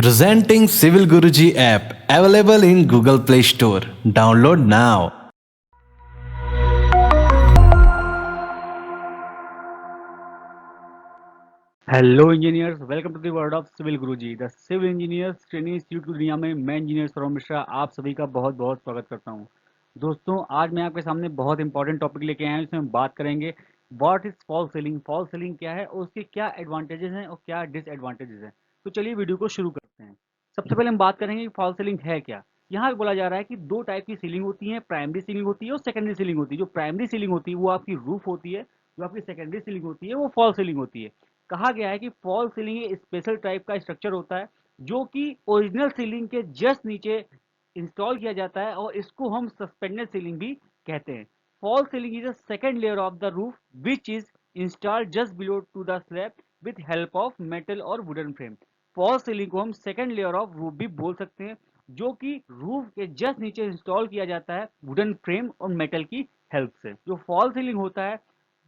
Presenting Civil Guruji app available in Google Play Store. Download now. Hello engineers, welcome to the world of civil Guruji. The civil engineers training institute की दुनिया में मैं engineer Saurabh Mishra आप सभी का बहुत बहुत स्वागत करता हूं। दोस्तों, आज मैं आपके सामने बहुत इंपॉर्टेंट टॉपिक लेके आया हूं, जिसमें हम बात करेंगे what is fall ceiling, fall ceiling क्या है और उसके क्या एडवांटेजेस हैं और क्या डिसएडवांटेजेस हैं। तो चलिए वीडियो को शुरू करते हैं। सबसे पहले हम बात करेंगे कि फॉल सीलिंग है क्या। यहाँ पे बोला जा रहा है कि दो टाइप की सीलिंग होती है, प्राइमरी सीलिंग होती है और सेकेंडरी सीलिंग होती है। जो प्राइमरी सीलिंग होती है वो आपकी रूफ होती है, जो आपकी सेकेंडरी सीलिंग होती है वो फॉल सीलिंग होती है। कहा गया है कि फॉल सीलिंग एक स्पेशल टाइप का स्ट्रक्चर होता है जो कि ओरिजिनल सीलिंग के जस्ट नीचे इंस्टॉल किया जाता है और इसको हम सस्पेंडेड सीलिंग भी कहते हैं। Fall ceiling is a second layer of the roof which is installed just below to the slab with help of metal और वुडन फ्रेम। फॉल सीलिंग को हम सेकेंड लेयर ऑफ रूफ भी बोल सकते हैं, जो कि रूफ के जस्ट नीचे इंस्टॉल किया जाता है वुडन फ्रेम और मेटल की हेल्प से। जो फॉल सीलिंग होता है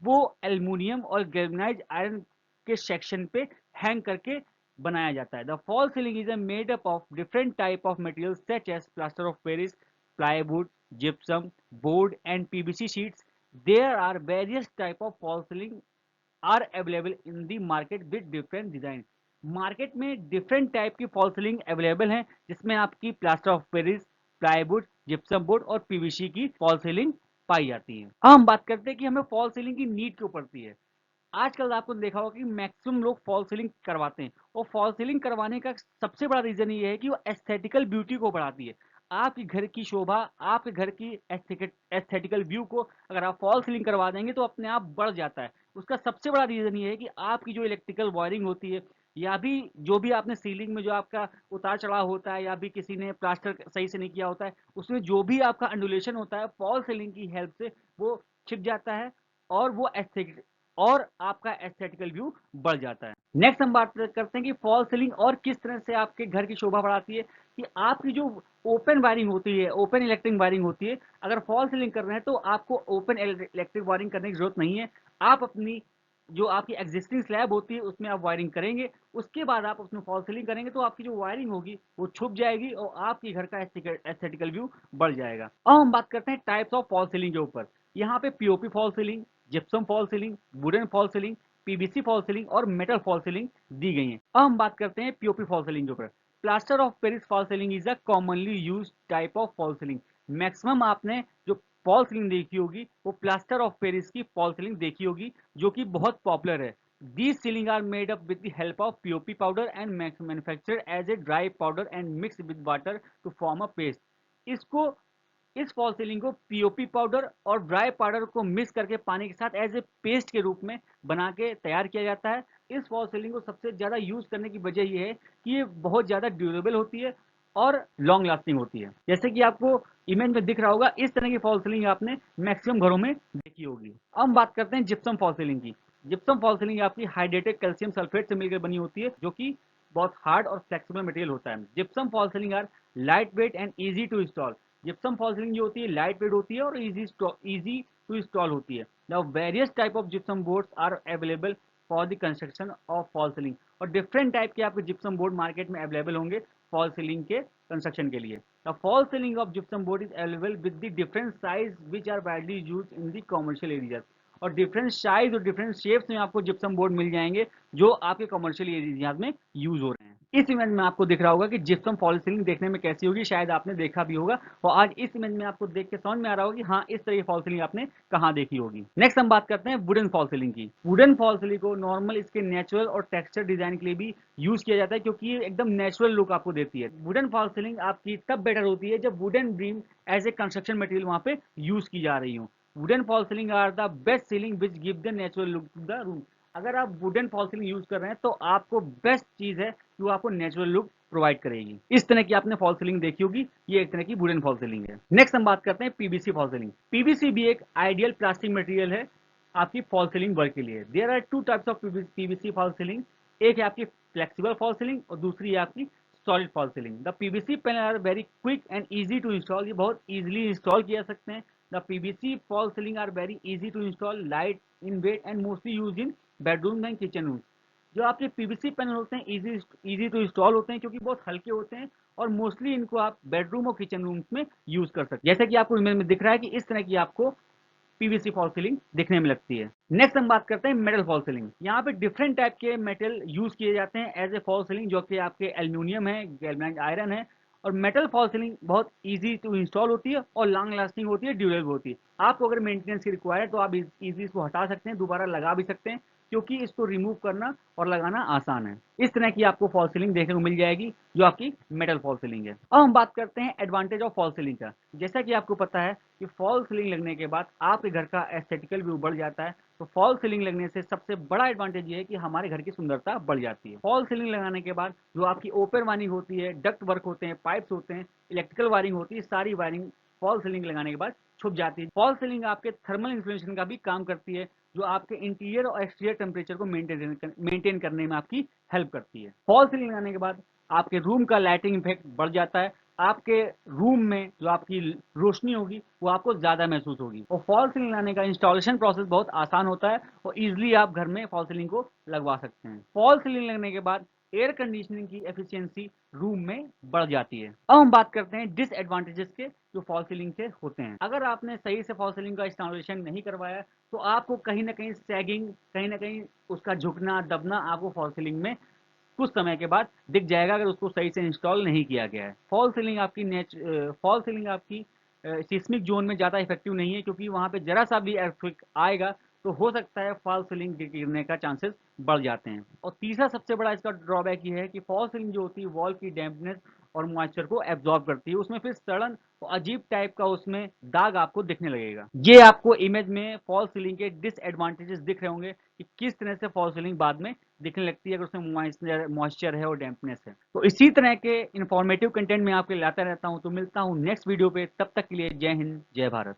वो एल्युमिनियम और गैल्वेनाइज्ड आयरन के सेक्शन पे हैंग करके बनाया जाता है। The fall ceiling is made up of different type of material such as plaster of Paris, plywood, gypsum, board and PVC sheets. There are various type of false ceiling are available in the market with different design. Market में different type की fall ceiling available हैं, जिसमें आपकी plaster of Paris, plywood, gypsum board और PVC की fall ceiling पाई जाती है। अब हम बात करते हैं कि हमें फॉल सीलिंग की नीड क्यों पड़ती है। आजकल आपको देखा होगा कि मैक्सिमम लोग फॉल सीलिंग करवाते हैं और फॉल सीलिंग करवाने का सबसे बड़ा रीजन ये है कि वो एस्थेटिकल ब्यूटी को बढ़ाती है। आपके घर की शोभा, आपके घर की एस्थेटिकल व्यू को अगर आप फॉल सीलिंग करवा देंगे तो अपने आप बढ़ जाता है। उसका सबसे बड़ा रीजन ये है कि आपकी जो इलेक्ट्रिकल वायरिंग होती है या भी जो भी आपने सीलिंग में जो आपका उतार चढ़ाव होता है या भी किसी ने प्लास्टर सही से नहीं किया होता है, उसमें जो भी आपका अंडुलेशन होता है फॉल सीलिंग की हेल्प से वो छिप जाता है और वो और आपका एस्थेटिकल व्यू बढ़ जाता है। नेक्स्ट हम बात करते हैं कि फॉल सीलिंग और किस तरह से आपके घर की शोभा बढ़ाती है। कि आपकी जो ओपन वायरिंग होती है, ओपन इलेक्ट्रिक वायरिंग होती है, अगर फॉल सीलिंग कर रहे हैं तो आपको ओपन इलेक्ट्रिक वायरिंग करने की जरूरत नहीं है। आप अपनी जो आपकी एग्जिस्टिंग स्लैब होती है उसमें आप वायरिंग करेंगे, उसके बाद आप उसमें फॉल सीलिंग करेंगे तो आपकी जो वायरिंग होगी वो छुप जाएगी और आपके घर का एस्थेटिकल व्यू बढ़ जाएगा। अब हम बात करते हैं टाइप्स ऑफ फॉल सीलिंग के ऊपर। यहाँ पे POP fall ceiling, gypsum fall ceiling, wooden fall ceiling, PVC fall ceiling और मेटल फॉल सीलिंग दी गई है। अब हम बात करते हैं पीओपी फॉल सीलिंग के ऊपर। Plaster of Paris fall ceiling is a commonly use type of fall ceiling. Maximum आपने जो फॉल सीलिंग देखी होगी वो प्लास्टर ऑफ पेरिस की फॉल सीलिंग देखी होगी, जो कि बहुत पॉपुलर है। These ceiling are made up with the help of POP powder and manufactured as a dry powder and mixed with water to form a paste. इसको इस fall ceiling को पीओपी पाउडर और ड्राई पाउडर को mix करके पानी के साथ as a paste के रूप में बना के तैयार किया जाता है। इस फॉल सीलिंग को सबसे ज़्यादा यूज करने की वजह ये है कि ये बहुत ज़्यादा ड्यूरेबल होती है और लॉन्ग लास्टिंग होती है। जैसे कि आपको इमेज में दिख रहा होगा, इस तरह की फॉल सीलिंग आपने मैक्सिमम घरों में देखी होगी। अब हम बात करते हैं जिप्सम फॉल सीलिंग की। जिप्सम फॉल सीलिंग आपकी हाइड्रेटेड कैल्शियम सल्फेट से मिलकर बनी होती है, जो कि बहुत हार्ड और फ्लेक्सिबल मटेरियल होता है। Gypsum fall ceiling are light weight and easy to install. Gypsum fall ceiling जो होती है लाइट वेट होती है और इजी टू इंस्टॉल होती है। Now various type of gypsum boards are available for the construction of fall ceiling. और different type के आपके जिप्सम बोर्ड मार्केट में अवेलेबल होंगे फॉल सीलिंग के कंस्ट्रक्शन के लिए। The fall ceiling of gypsum board is available with the different size which are widely use in the commercial areas. और different size और different shapes में आपको gypsum board मिल जाएंगे जो आपके कमर्शियल एरियाज में यूज हो रहे हैं। इस इमेज में आपको दिख रहा होगा कि जिप्सम फॉल सीलिंग देखने में कैसी होगी, शायद आपने देखा भी होगा और आज इस इमेज में आपको देख के समझ में आ रहा होगा कि हाँ, इस तरह की फॉल सीलिंग आपने कहाँ देखी होगी। नेक्स्ट हम बात करते हैं वुडन फॉल सीलिंग की। वुडन फॉल सीलिंग को नॉर्मल इसके नेचुरल और टेक्सचर डिजाइन के लिए भी यूज किया जाता है, क्योंकि ये एकदम नेचुरल लुक आपको देती है। वुडन फॉल सीलिंग आपकी तब बेटर होती है जब wooden beam as a construction material वहां पे यूज की जा रही हो। Wooden fall ceiling are the best ceiling which give the natural look to the room. अगर आप वुडन फॉल सीलिंग यूज कर रहे हैं तो आपको बेस्ट चीज है कि वो आपको नेचुरल लुक प्रोवाइड करेगी। इस तरह की आपने फॉल सीलिंग देखी होगी, ये एक तरह की वुडन फॉल सीलिंग है। नेक्स्ट हम बात करते हैं पीवीसी फॉल सीलिंग। पीवीसी भी एक आइडियल प्लास्टिक मटेरियल है आपकी फॉल सीलिंग वर्क के लिए। There are two types of PVC fall ceiling. एक है आपकी फ्लेक्सिबल फॉल सीलिंग और दूसरी है आपकी solid fall ceiling. The PVC panel are very quick and easy to install. ये बहुत इजीली इंस्टॉल किया सकते हैं। The PVC fall ceiling are very easy to install, light in weight and mostly use in bedroom and kitchen room. जो आपके PVC panel होते हैं easy to install होते हैं क्योंकि बहुत हल्के होते हैं और मोस्टली इनको आप बेडरूम और किचन रूम्स में यूज कर सकते हैं। जैसे कि आपको इमेज में दिख रहा है कि इस तरह की आपको पीवीसी फॉल सीलिंग दिखने में लगती है। नेक्स्ट हम बात करते हैं मेटल फॉल सीलिंग। यहाँ पे डिफरेंट टाइप के मेटल यूज किए जाते हैं एज ए फॉल सीलिंग, जो कि आपके एल्यूमिनियम है, गैल्वेनाइज्ड आयरन है। और मेटल फॉल सीलिंग बहुत इजी टू इंस्टॉल होती है और लॉन्ग लास्टिंग होती है, ड्यूरेबल होती है। आपको अगर मेंटेनेंस की रिक्वायर है तो आप इजी इसको हटा सकते हैं, दोबारा लगा भी सकते हैं क्योंकि इसको रिमूव करना और लगाना आसान है। इस तरह की आपको फॉल सीलिंग देखने को मिल जाएगी जो आपकी मेटल फॉल सीलिंग है। अब हम बात करते हैं एडवांटेज ऑफ फॉल सीलिंग का। जैसा कि आपको पता है कि फॉल सीलिंग लगने के बाद आपके घर का एस्थेटिकल व्यू बढ़ जाता है। तो फॉल सीलिंग लगने से सबसे बड़ा एडवांटेज ये है कि हमारे घर की सुंदरता बढ़ जाती है। फॉल सीलिंग लगाने के बाद जो आपकी ओपन वायरिंग होती है, डक्ट वर्क होते हैं, पाइप्स होते हैं, इलेक्ट्रिकल वायरिंग होती है, सारी वायरिंग फॉल सीलिंग लगाने के बाद छुप जाती है। फॉल सीलिंग आपके थर्मल इंसुलेशन का भी काम करती है, जो आपके इंटीरियर और एक्सटीरियर टेम्परेचर को मेंटेन करने में आपकी हेल्प करती है। फॉल सीलिंग लगाने के बाद आपके रूम का लाइटिंग इफेक्ट बढ़ जाता है। आपके रूम में जो आपकी रोशनी होगी वो आपको ज़्यादा महसूस होगी। और फॉल सीलिंग लगाने का इंस्टॉलेशन प्रोसेस बहुत आसान होता है और ईजिली आप घर में फॉल सीलिंग को लगवा सकते हैं। फॉल सीलिंग लगने के बाद एयर कंडीशनिंग की एफिशिएंसी रूम में बढ़ जाती है। अब हम बात करते हैं डिसएडवांटेजेस के जो फॉल सीलिंग के होते हैं। अगर आपने सही से फॉल सीलिंग का इंस्टॉलेशन नहीं करवाया तो आपको कहीं ना कहीं सैगिंग, कहीं ना कहीं उसका झुकना दबना आपको फॉल सीलिंग में कुछ समय के बाद दिख जाएगा अगर उसको सही से इंस्टॉल नहीं किया गया है। फॉल सीलिंग आपकी सिस्मिक जोन में ज़्यादा इफेक्टिव नहीं है क्योंकि वहाँ पे जरा सा भी अर्थक्वेक आएगा तो हो सकता है फॉल सीलिंग गिरने का चांसेस बढ़ जाते हैं। और तीसरा सबसे बड़ा इसका ड्रॉबैक ये है कि फॉल सीलिंग जो होती है वॉल की डैम्पनेस और मॉइस्चर को एब्जॉर्ब करती है, उसमें फिर सड़न और अजीब टाइप का उसमें दाग आपको दिखने लगेगा। ये आपको इमेज में फॉल सीलिंग के डिसएडवांटेजेस दिख रहे होंगे कि किस तरह से फॉल सीलिंग बाद में दिखने लगती है अगर उसमें मॉइस्चर है और डैम्पनेस है। तो इसी तरह के इन्फॉर्मेटिव कंटेंट में आपके लाता रहता हूँ। तो मिलता हूँ नेक्स्ट वीडियो पे, तब तक के लिए जय हिंद जय भारत।